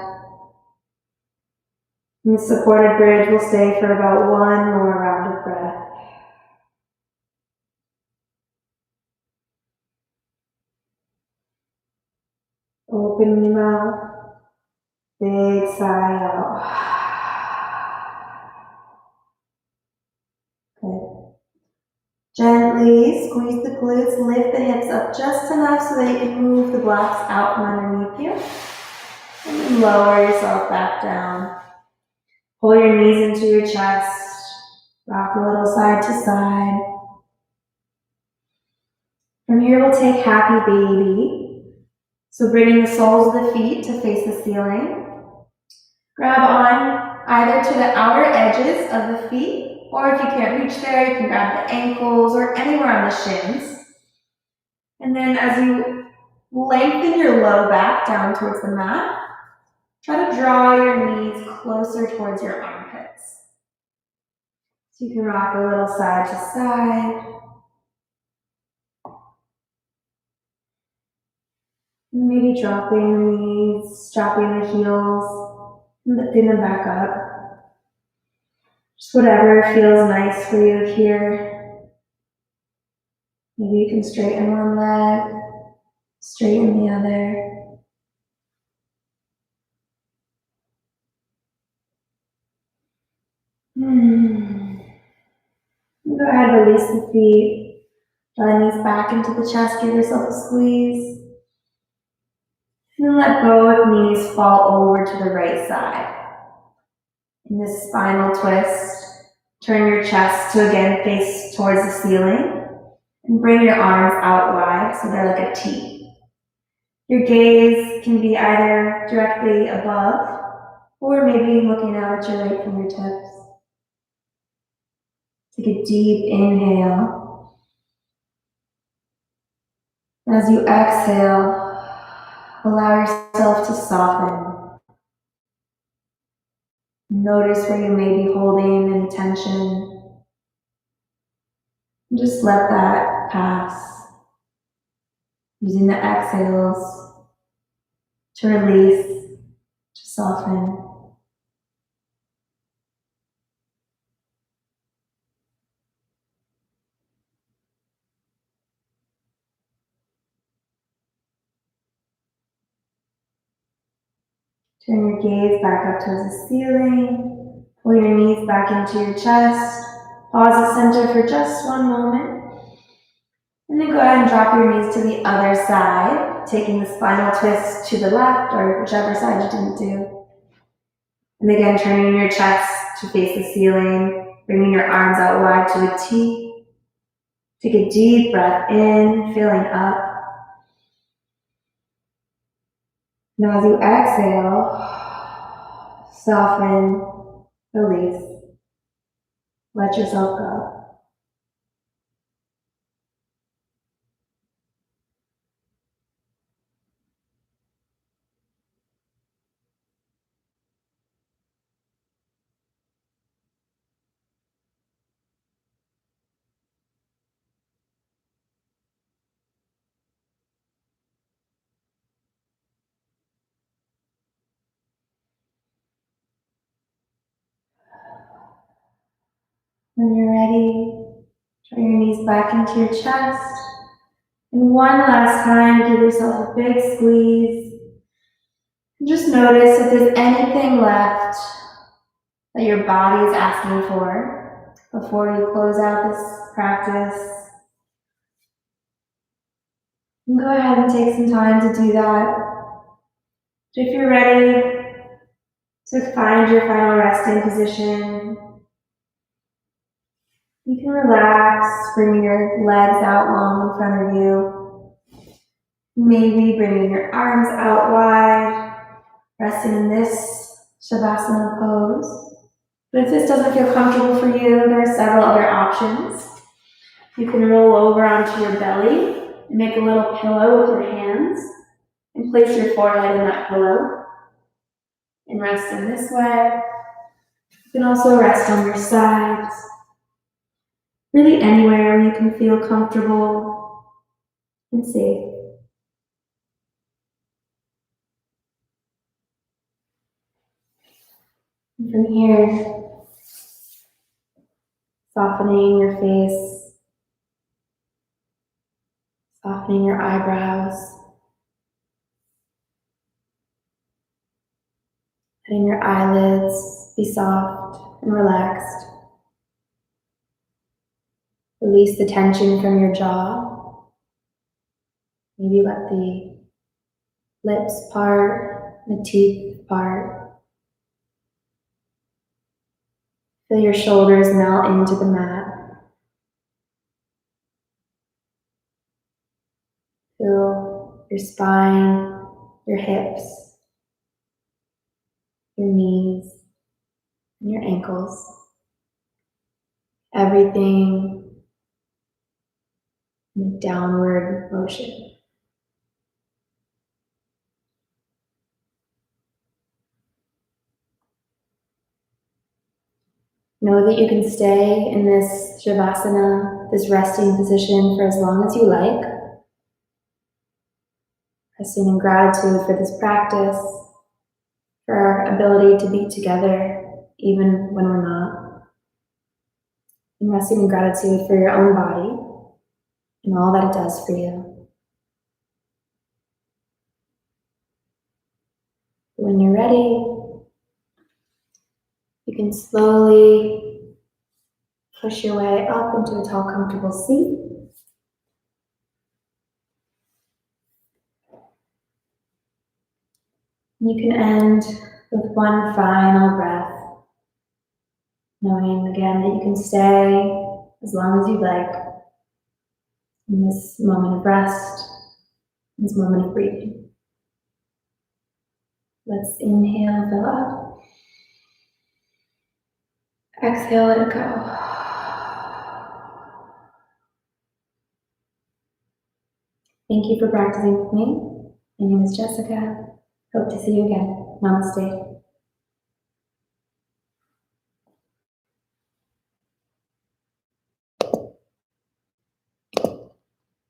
And the supported bridge will stay for about 1 more round of breath. Open your mouth, big sigh out. Good. Gently squeeze the glutes, lift the hips up just enough so that you can move the blocks out from underneath you. And then lower yourself back down. Pull your knees into your chest, rock a little side to side. From here we'll take happy baby. So bringing the soles of the feet to face the ceiling. Grab on either to the outer edges of the feet, or if you can't reach there, you can grab the ankles or anywhere on the shins. And then as you Lengthen your low back down towards the mat. Try to draw your knees closer towards your armpits. So you can rock a little side to side. Maybe dropping the knees, dropping the heels, and lifting them back up. Just whatever feels nice for you here. Maybe you can straighten one leg, straighten the other. Go ahead, release the feet. Draw the knees back into the chest, give yourself a squeeze. And then let both knees fall over to the right side. In this spinal twist, turn your chest to again face towards the ceiling and bring your arms out wide so they're like a T. Your gaze can be either directly above or maybe looking out at your right fingertips. Take a deep inhale. As you exhale, allow yourself to soften. Notice where you may be holding any tension. And just let that pass. Using the exhales to release, to soften. Turn your gaze back up towards the ceiling. Pull your knees back into your chest. Pause at center for just one moment. And then go ahead and drop your knees to the other side, taking the spinal twist to the left or whichever side you didn't do. And again, turning your chest to face the ceiling, bringing your arms out wide to a T. Take a deep breath in, filling up. Now as you exhale, soften, release, let yourself go. When you're ready, draw your knees back into your chest. And one last time, give yourself a big squeeze. And just notice if there's anything left that your body is asking for before you close out this practice. And go ahead and take some time to do that. If you're ready to find your final resting position, you can relax, bring your legs out long in front of you. Maybe bringing your arms out wide, resting in this Shavasana pose. But if this doesn't feel comfortable for you, there are several other options. You can roll over onto your belly and make a little pillow with your hands and place your forehead in that pillow and rest in this way. You can also rest on your sides. Really anywhere you can feel comfortable and safe. And from here, softening your face, softening your eyebrows, letting your eyelids be soft and relaxed. Release the tension from your jaw. Maybe let the lips part, the teeth part. Feel your shoulders melt into the mat. Feel your spine, your hips, your knees, and your ankles. Everything in a downward motion. Know that you can stay in this Shavasana, this resting position, for as long as you like. Resting in gratitude for this practice, for our ability to be together even when we're not. And resting in gratitude for your own body and all that it does for you. When you're ready, you can slowly push your way up into a tall, comfortable seat. You can end with one final breath, knowing again that you can stay as long as you like in this moment of rest, this moment of breathing. Let's inhale, fill up. Exhale, let it go. Thank you for practicing with me. My name is Jessica. Hope to see you again. Namaste.